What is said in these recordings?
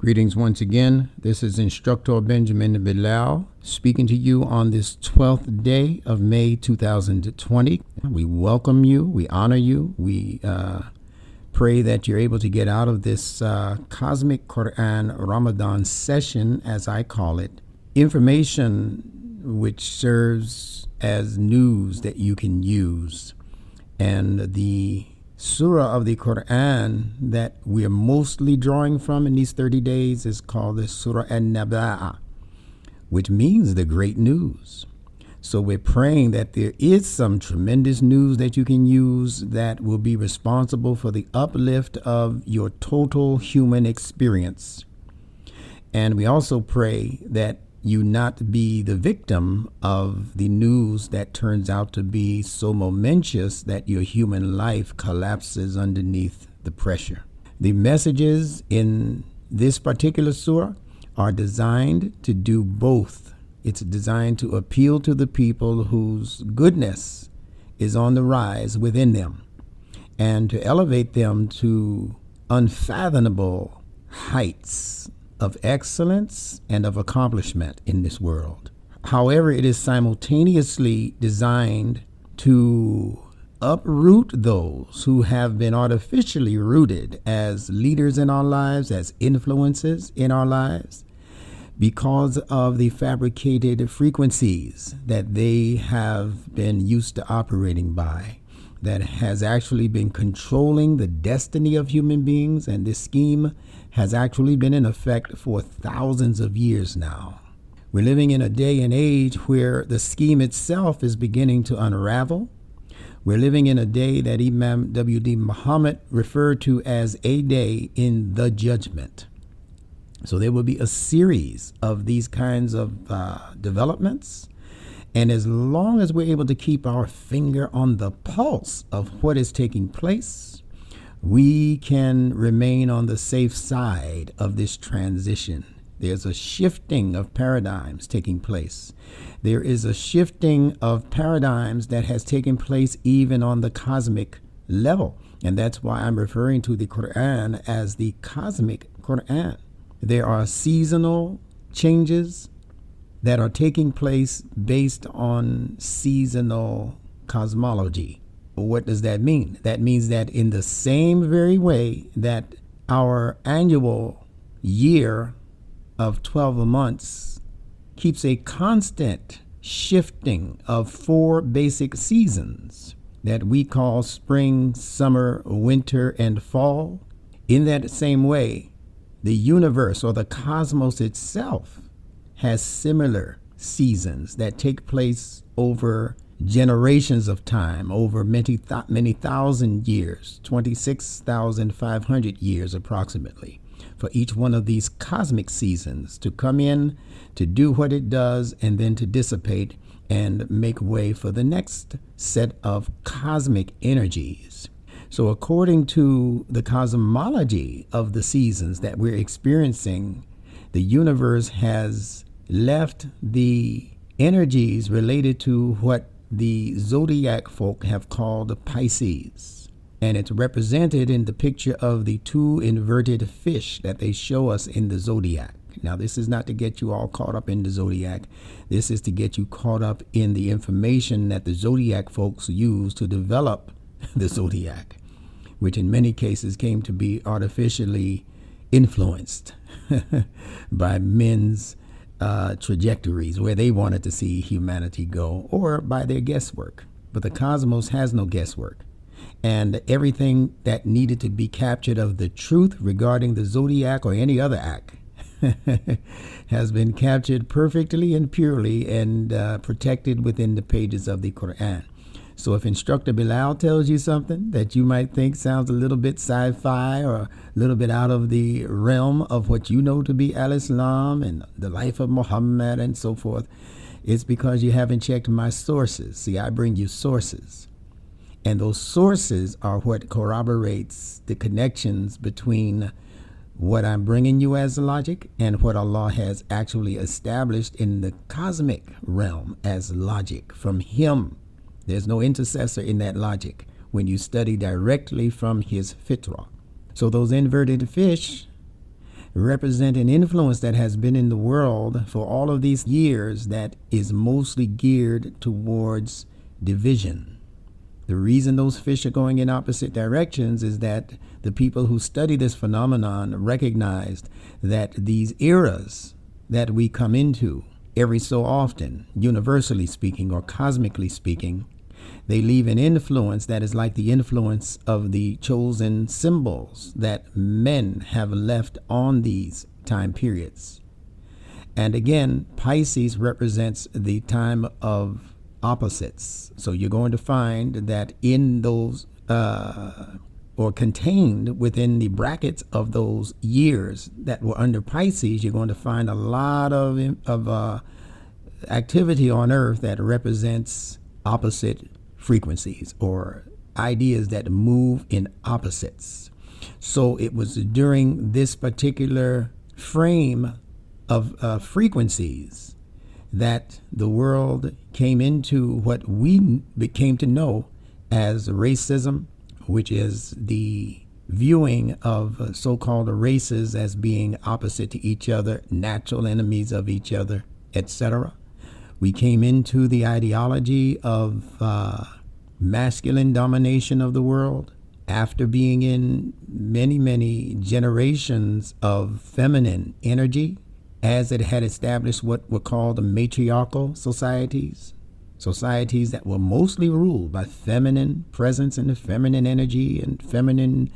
Greetings once again. This is Instructor Benjamin Bilal speaking to you on this 12th day of May 2020. We welcome you. We honor you. We pray that you're able to get out of this Cosmic Quran Ramadan session, as I call it, information which serves as news that you can use. And the Surah of the Quran that we are mostly drawing from in these 30 days is called the Surah an-Nabaa, which means the great news. So we're praying that there is some tremendous news that you can use that will be responsible for the uplift of your total human experience. And we also pray that you not be the victim of the news that turns out to be so momentous that your human life collapses underneath the pressure. The messages in this particular surah are designed to do both. It's designed to appeal to the people whose goodness is on the rise within them and to elevate them to unfathomable heights of excellence and of accomplishment in this world. However, it is simultaneously designed to uproot those who have been artificially rooted as leaders in our lives, as influences in our lives, because of the fabricated frequencies that they have been used to operating by, that has actually been controlling the destiny of human beings. And this scheme has actually been in effect for thousands of years now. We're living in a day and age where the scheme itself is beginning to unravel. We're living in a day that Imam W.D. Muhammad referred to as a day in the judgment. So there will be a series of these kinds of developments. And as long as we're able to keep our finger on the pulse of what is taking place, we can remain on the safe side of this transition. There's a shifting of paradigms taking place. There is a shifting of paradigms that has taken place even on the cosmic level. And that's why I'm referring to the Quran as the Cosmic Quran. There are seasonal changes that are taking place based on seasonal cosmology. What does that mean? That means that in the same very way that our annual year of 12 months keeps a constant shifting of 4 basic seasons that we call spring, summer, winter, and fall, in that same way, the universe or the cosmos itself has similar seasons that take place over generations of time, over many thousand years, 26,500 years approximately, for each one of these cosmic seasons to come in, to do what it does, and then to dissipate and make way for the next set of cosmic energies. So according to the cosmology of the seasons that we're experiencing, the universe has left the energies related to what the zodiac folk have called Pisces. And it's represented in the picture of the 2 inverted fish that they show us in the zodiac. Now, this is not to get you all caught up in the zodiac. This is to get you caught up in the information that the zodiac folks use to develop the zodiac, which in many cases came to be artificially influenced by men's trajectories where they wanted to see humanity go, or by their guesswork. But the cosmos has no guesswork. And everything that needed to be captured of the truth regarding the zodiac or any other act has been captured perfectly and purely and protected within the pages of the Quran. So if Instructor Bilal tells you something that you might think sounds a little bit sci-fi or a little bit out of the realm of what you know to be al-Islam and the life of Muhammad and so forth, it's because you haven't checked my sources. See, I bring you sources. And those sources are what corroborates the connections between what I'm bringing you as logic and what Allah has actually established in the cosmic realm as logic from Him. There's no intercessor in that logic when you study directly from His fitrah. So those inverted fish represent an influence that has been in the world for all of these years that is mostly geared towards division. The reason those fish are going in opposite directions is that the people who study this phenomenon recognized that these eras that we come into every so often, universally speaking or cosmically speaking, they leave an influence that is like the influence of the chosen symbols that men have left on these time periods. And again, Pisces represents the time of opposites. So you're going to find that in those or contained within the brackets of those years that were under Pisces, you're going to find a lot of activity on Earth that represents opposite frequencies or ideas that move in opposites. So it was during this particular frame of frequencies that the world came into what we came to know as racism, which is the viewing of so-called races as being opposite to each other, natural enemies of each other, etc. We came into the ideology of masculine domination of the world after being in many, many generations of feminine energy, as it had established what were called the matriarchal societies that were mostly ruled by feminine presence and the feminine energy and feminine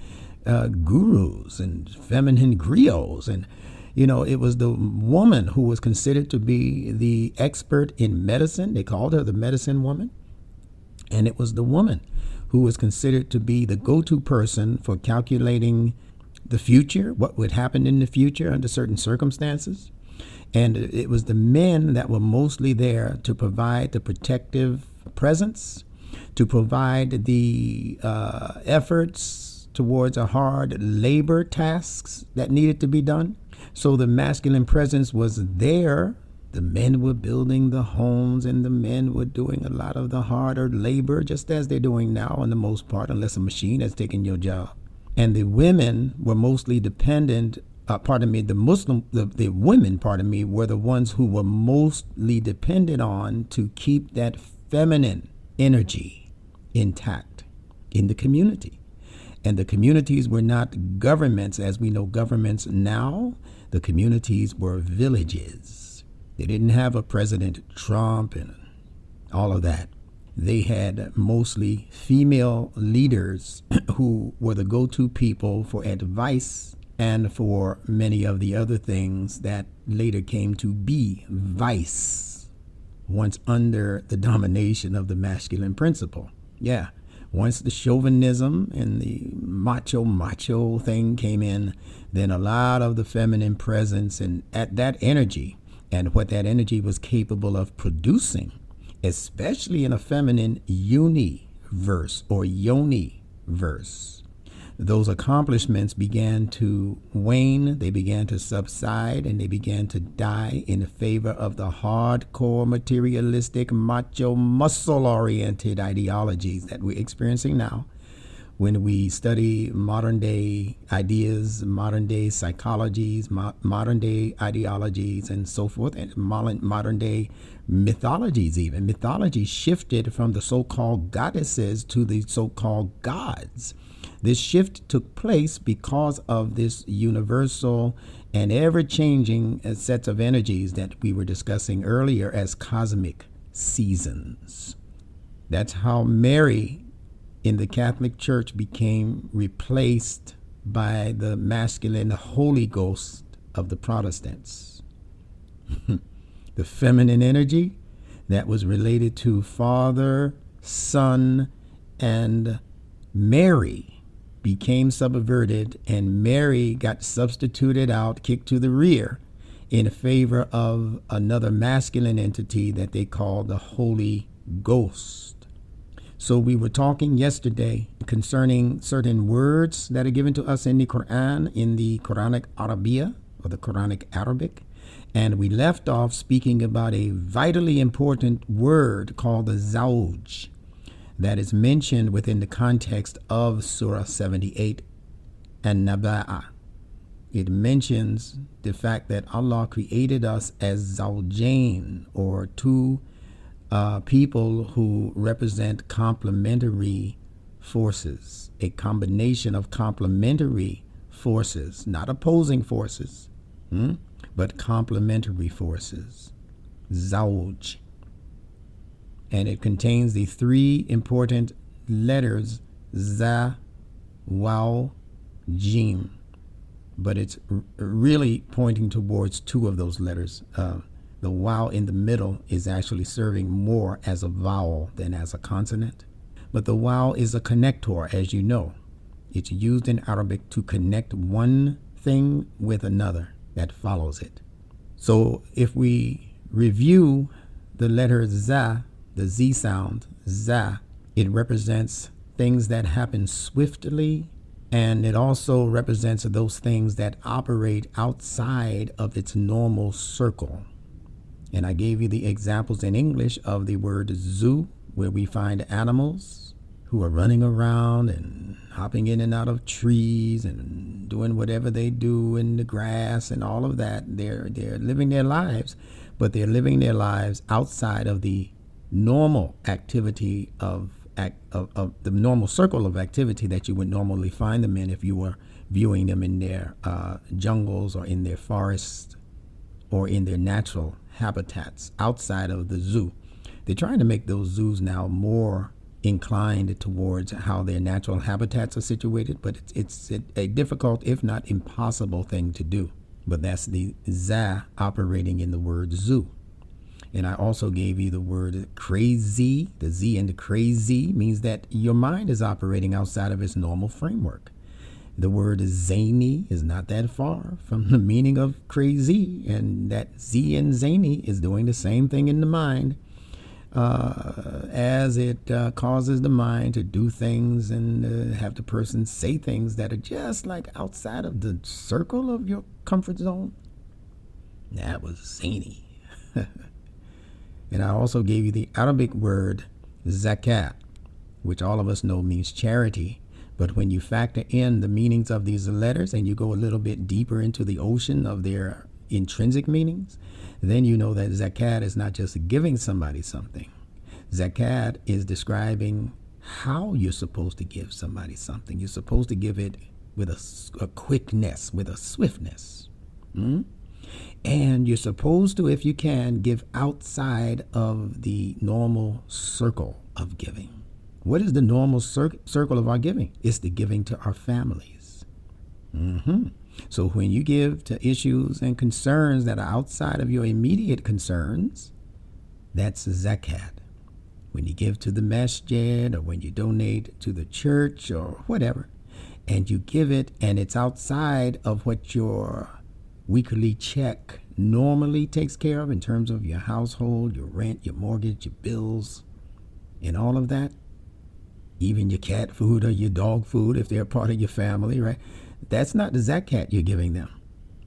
gurus and feminine griots. And, it was the woman who was considered to be the expert in medicine. They called her the medicine woman. And it was the woman who was considered to be the go-to person for calculating the future, what would happen in the future under certain circumstances. And it was the men that were mostly there to provide the protective presence, to provide the efforts towards a hard labor tasks that needed to be done. So the masculine presence was there. The men were building the homes and the men were doing a lot of the harder labor, just as they're doing now on the most part, unless a machine has taken your job. And the women were mostly dependent, the women, were the ones who were mostly dependent on to keep that feminine energy intact in the community. And the communities were not governments as we know governments now. The communities were villages. They didn't have a President Trump and all of that. They had mostly female leaders who were the go-to people for advice and for many of the other things that later came to be vice, once under the domination of the masculine principle. Yeah, once the chauvinism and the macho thing came in, then a lot of the feminine presence and at that energy and what that energy was capable of producing, especially in a feminine universe or yoni-verse, those accomplishments began to wane, they began to subside, and they began to die in favor of the hardcore, materialistic, macho, muscle-oriented ideologies that we're experiencing now. When we study modern day ideas, modern day psychologies, modern day ideologies, and so forth, and modern day mythologies even. Mythology shifted from the so-called goddesses to the so-called gods. This shift took place because of this universal and ever-changing sets of energies that we were discussing earlier as cosmic seasons. That's how Mary in the Catholic Church became replaced by the masculine Holy Ghost of the Protestants. The feminine energy that was related to Father, Son, and Mary became subverted, and Mary got substituted out, kicked to the rear, in favor of another masculine entity that they called the Holy Ghost. So we were talking yesterday concerning certain words that are given to us in the Quran, in the Quranic Arabiya, or the Quranic Arabic. And we left off speaking about a vitally important word called the Zawj that is mentioned within the context of Surah 78, an-Nabaa. it mentions the fact that Allah created us as zawjain, or two people who represent complementary forces, a combination of complementary forces, not opposing forces, but complementary forces, zawj. And it contains the three important letters za, waw, jim, but it's really pointing towards two of those letters. The waw in the middle is actually serving more as a vowel than as a consonant. But the waw is a connector, as you know. It's used in Arabic to connect one thing with another that follows it. So if we review the letter za, the Z sound, za, it represents things that happen swiftly, and it also represents those things that operate outside of its normal circle. And I gave you the examples in English of the word zoo, where we find animals who are running around and hopping in and out of trees and doing whatever they do in the grass and all of that. They're living their lives, but they're living their lives outside of the normal activity of the normal circle of activity that you would normally find them in if you were viewing them in their jungles or in their forests or in their natural habitats outside of the zoo. They're trying to make those zoos now more inclined towards how their natural habitats are situated, but it's a difficult, if not impossible, thing to do. But that's the za operating in the word zoo. And I also gave you the word crazy. The Z in the crazy means that your mind is operating outside of its normal framework. The word zany is not that far from the meaning of crazy, and that Z in zany is doing the same thing in the mind, as it causes the mind to do things and have the person say things that are just like outside of the circle of your comfort zone. That was zany. And I also gave you the Arabic word zakat, which all of us know means charity. But when you factor in the meanings of these letters and you go a little bit deeper into the ocean of their intrinsic meanings, then you know that zakat is not just giving somebody something. Zakat is describing how you're supposed to give somebody something. You're supposed to give it with a quickness, with a swiftness. And you're supposed to, if you can, give outside of the normal circle of giving. What is the normal circle of our giving? It's the giving to our families. So when you give to issues and concerns that are outside of your immediate concerns, that's zakat. When you give to the masjid, or when you donate to the church or whatever, and you give it and it's outside of what your weekly check normally takes care of in terms of your household, your rent, your mortgage, your bills, and all of that, even your cat food or your dog food if they're a part of your family, right? That's not the zakat you're giving them.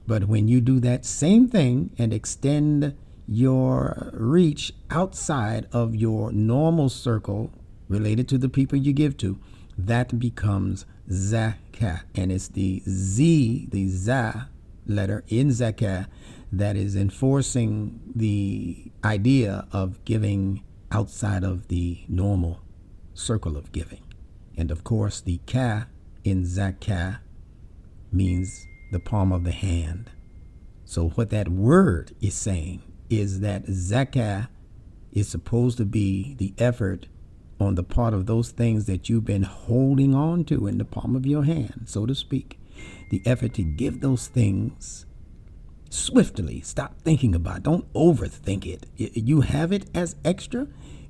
But when you do that same thing and extend your reach outside of your normal circle related to the people you give to, that becomes zakat. And it's the Z, the za letter in zakat, that is enforcing the idea of giving outside of the normal circle of giving. And of course, the ka in zakat means the palm of the hand. So what that word is saying is that zakat is supposed to be the effort on the part of those things that you've been holding on to in the palm of your hand, so to speak. The effort to give those things swiftly. Stop thinking about it. Don't overthink it. You have it as extra.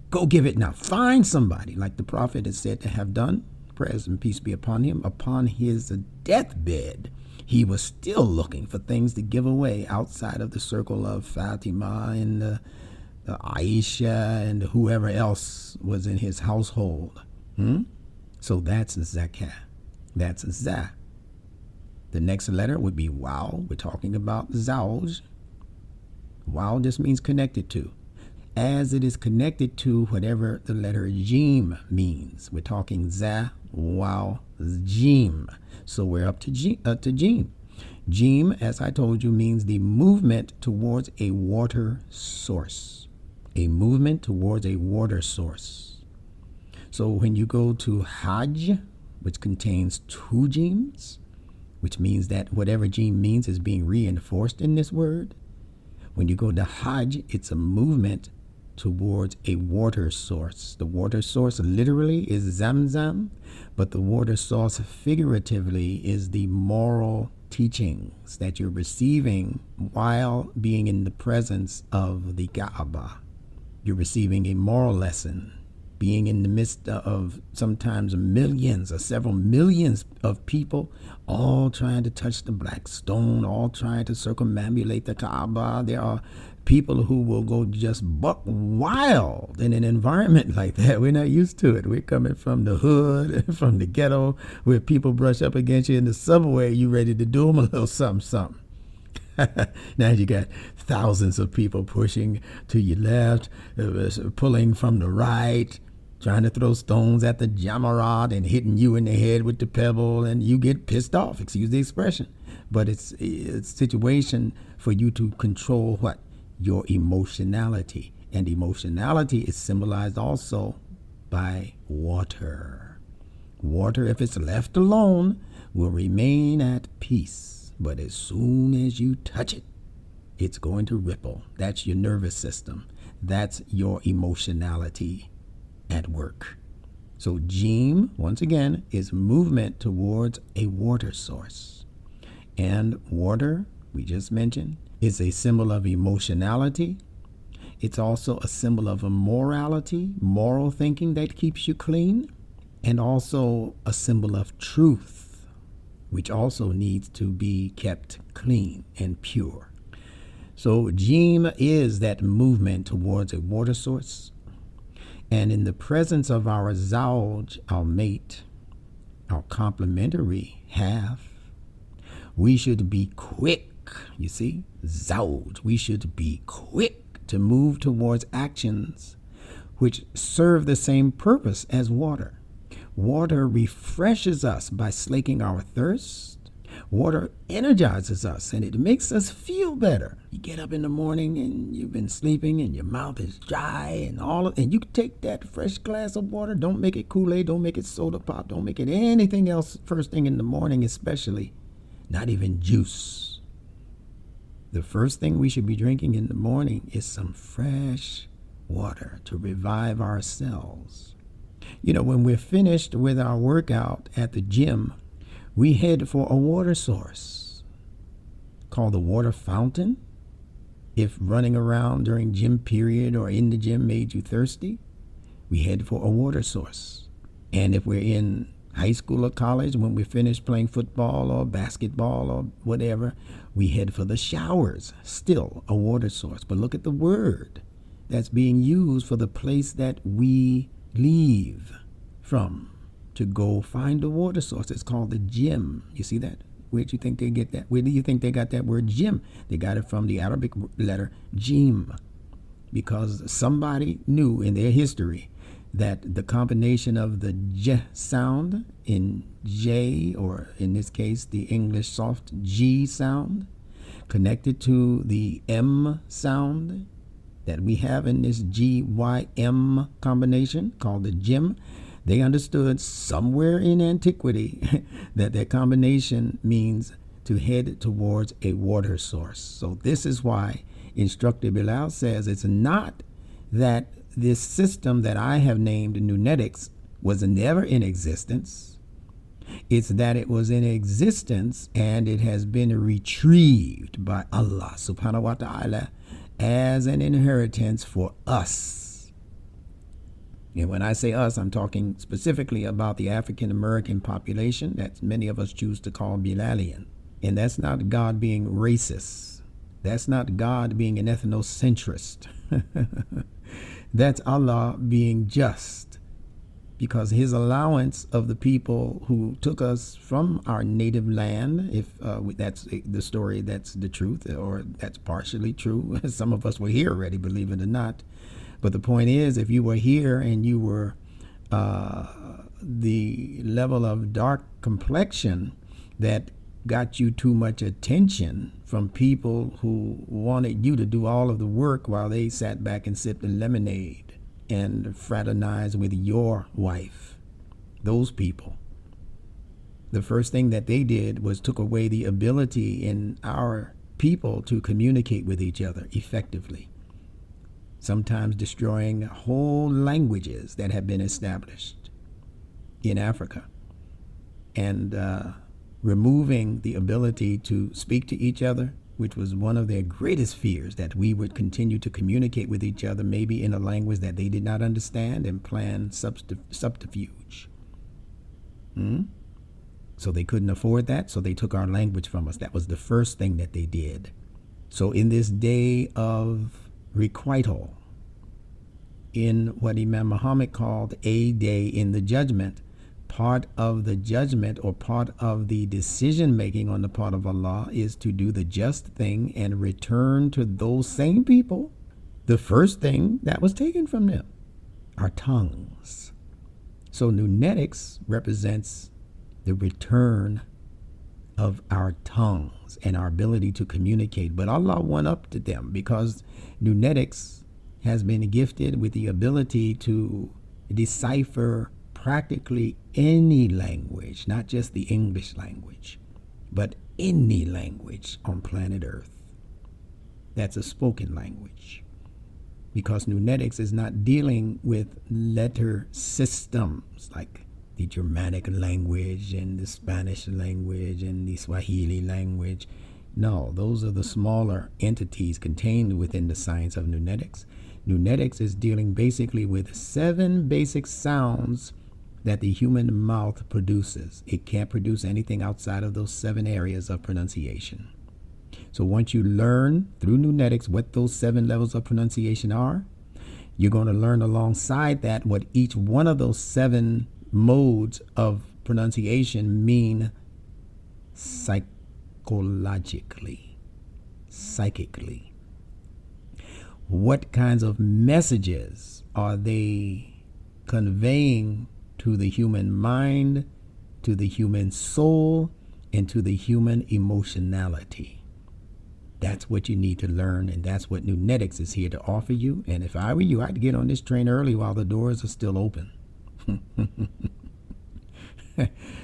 Go give it now. Find somebody, like the prophet is said to have done, praise and peace be upon him, upon his deathbed. He was still looking for things to give away outside of the circle of Fatima and Aisha and whoever else was in his household. So that's zakat. That's za. The next letter would be waw. We're talking about zawj. Waw just means connected to. As it is connected to whatever the letter jim means. We're talking za, waw, jim. So we're up to jim. Jim, as I told you, means the movement towards a water source. A movement towards a water source. So when you go to Hajj, which contains two Jims, which means that whatever Jim means is being reinforced in this word. When you go to Hajj, it's a movement towards a water source. The water source literally is Zamzam, but the water source figuratively is the moral teachings that you're receiving while being in the presence of the Kaaba. You're receiving a moral lesson, being in the midst of sometimes millions or several millions of people, all trying to touch the black stone, all trying to circumambulate the Kaaba. There are people who will go just buck wild in an environment like that. We're not used to it. We're coming from the hood, from the ghetto, where people brush up against you in the subway. You ready to do them a little something, something. Now you got thousands of people pushing to your left, pulling from the right, trying to throw stones at the Jamarat and hitting you in the head with the pebble, and you get pissed off, excuse the expression. But it's a situation for you to control what? Your emotionality. And emotionality is symbolized also by water. Water, if it's left alone, will remain at peace. But as soon as you touch it, it's going to ripple. That's your nervous system. That's your emotionality at work. So Jim, once again, is movement towards a water source. And water, we just mentioned, is a symbol of emotionality. It's also a symbol of a morality, moral thinking that keeps you clean, and also a symbol of truth, which also needs to be kept clean and pure. So Jim is that movement towards a water source. And in the presence of our Zawj, our mate, our complementary half, we should be quick. You see, Zawj, we should be quick to move towards actions which serve the same purpose as water. Water refreshes us by slaking our thirst. Water energizes us and it makes us feel better. You get up in the morning and you've been sleeping and your mouth is dry and you take that fresh glass of water. Don't make it Kool-Aid, don't make it soda pop, don't make it anything else first thing in the morning, especially not even juice. The first thing we should be drinking in the morning is some fresh water to revive our cells. You know, when we're finished with our workout at the gym, we head for a water source called the water fountain. If running around during gym period or in the gym made you thirsty, we head for a water source. And if we're in high school or college, when we're finished playing football or basketball or whatever, we head for the showers, still a water source. But look at the word that's being used for the place that we leave from to go find the water source. It's called the gym. You see that? Where do you think they get that? Where do you think they got that word gym? They got it from the Arabic letter jim, because somebody knew in their history that the combination of the j sound in J, or in this case the English soft G sound, connected to the M sound that we have in this GYM combination called the gym. They understood somewhere in antiquity that that combination means to head towards a water source. So this is why Instructor Bilal says it's not that this system that I have named Nunetics was never in existence. It's that it was in existence and it has been retrieved by Allah subhanahu wa ta'ala as an inheritance for us. And when I say us, I'm talking specifically about the African American population that many of us choose to call Bilalian. And that's not God being racist. That's not God being an ethnocentrist. That's Allah being just, because his allowance of the people who took us from our native land, if that's the story, that's the truth, or that's partially true. Some of us were here already, believe it or not. But the point is, if you were here and you were the level of dark complexion that got you too much attention from people who wanted you to do all of the work while they sat back and sipped the lemonade and fraternized with your wife. Those people, the first thing that they did was took away the ability in our people to communicate with each other effectively, sometimes destroying whole languages that have been established in Africa, and removing the ability to speak to each other, which was one of their greatest fears, that we would continue to communicate with each other, maybe in a language that they did not understand, and plan subterfuge. So they couldn't afford that, so they took our language from us. That was the first thing that they did. So in this day of requital, in what Imam Muhammad called a day in the judgment, part of the judgment or part of the decision making on the part of Allah is to do the just thing and return to those same people the first thing that was taken from them, our tongues. So Nunetics represents the return of our tongues and our ability to communicate. But Allah went up to them because Nunetics has been gifted with the ability to decipher practically any language, not just the English language, but any language on planet Earth that's a spoken language. Because Nunetics is not dealing with letter systems like the Germanic language and the Spanish language and the Swahili language. No, those are the smaller entities contained within the science of Nunetics. Nunetics is dealing basically with 7 basic sounds that the human mouth produces. It can't produce anything outside of those 7 areas of pronunciation. So once you learn through Nunetics what those 7 levels of pronunciation are, you're going to learn alongside that what each one of those 7 modes of pronunciation mean psychologically, psychically. What kinds of messages are they conveying to the human mind, to the human soul, and to the human emotionality? That's what you need to learn, and that's what Nunetics is here to offer you. And if I were you, I'd get on this train early while the doors are still open.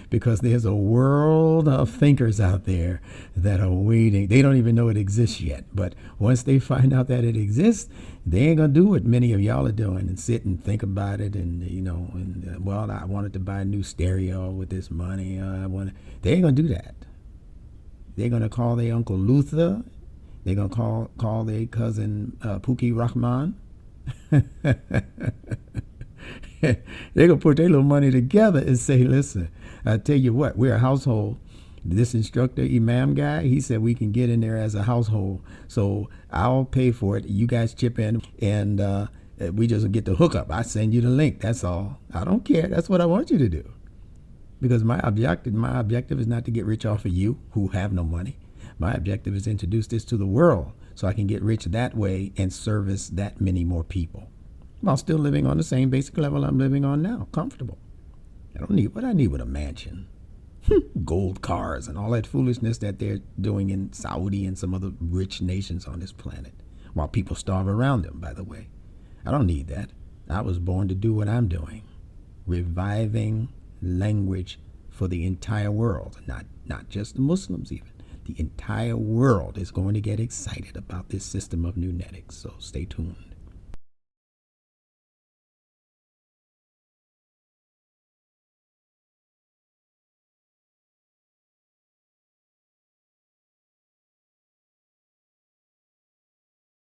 Because there's a world of thinkers out there that are waiting. They don't even know it exists yet. But once they find out that it exists, they ain't going to do what many of y'all are doing and sit and think about it. And, well, I wanted to buy a new stereo with this money. They ain't going to do that. They're going to call their Uncle Luther. They're going to call their cousin Pookie Rahman. They're going to put their little money together and say, listen, I tell you what, we're a household. This instructor, Imam guy, he said we can get in there as a household. So I'll pay for it. You guys chip in, and we just get the hookup. I send you the link. That's all. I don't care. That's what I want you to do. Because my objective is not to get rich off of you who have no money. My objective is to introduce this to the world so I can get rich that way and service that many more people, while still living on the same basic level I'm living on now, comfortable. I don't need what I need with a mansion, gold cars, and all that foolishness that they're doing in Saudi and some other rich nations on this planet, while people starve around them, by the way. I don't need that. I was born to do what I'm doing, reviving language for the entire world, not just the Muslims even. The entire world is going to get excited about this system of Nunetics, so stay tuned.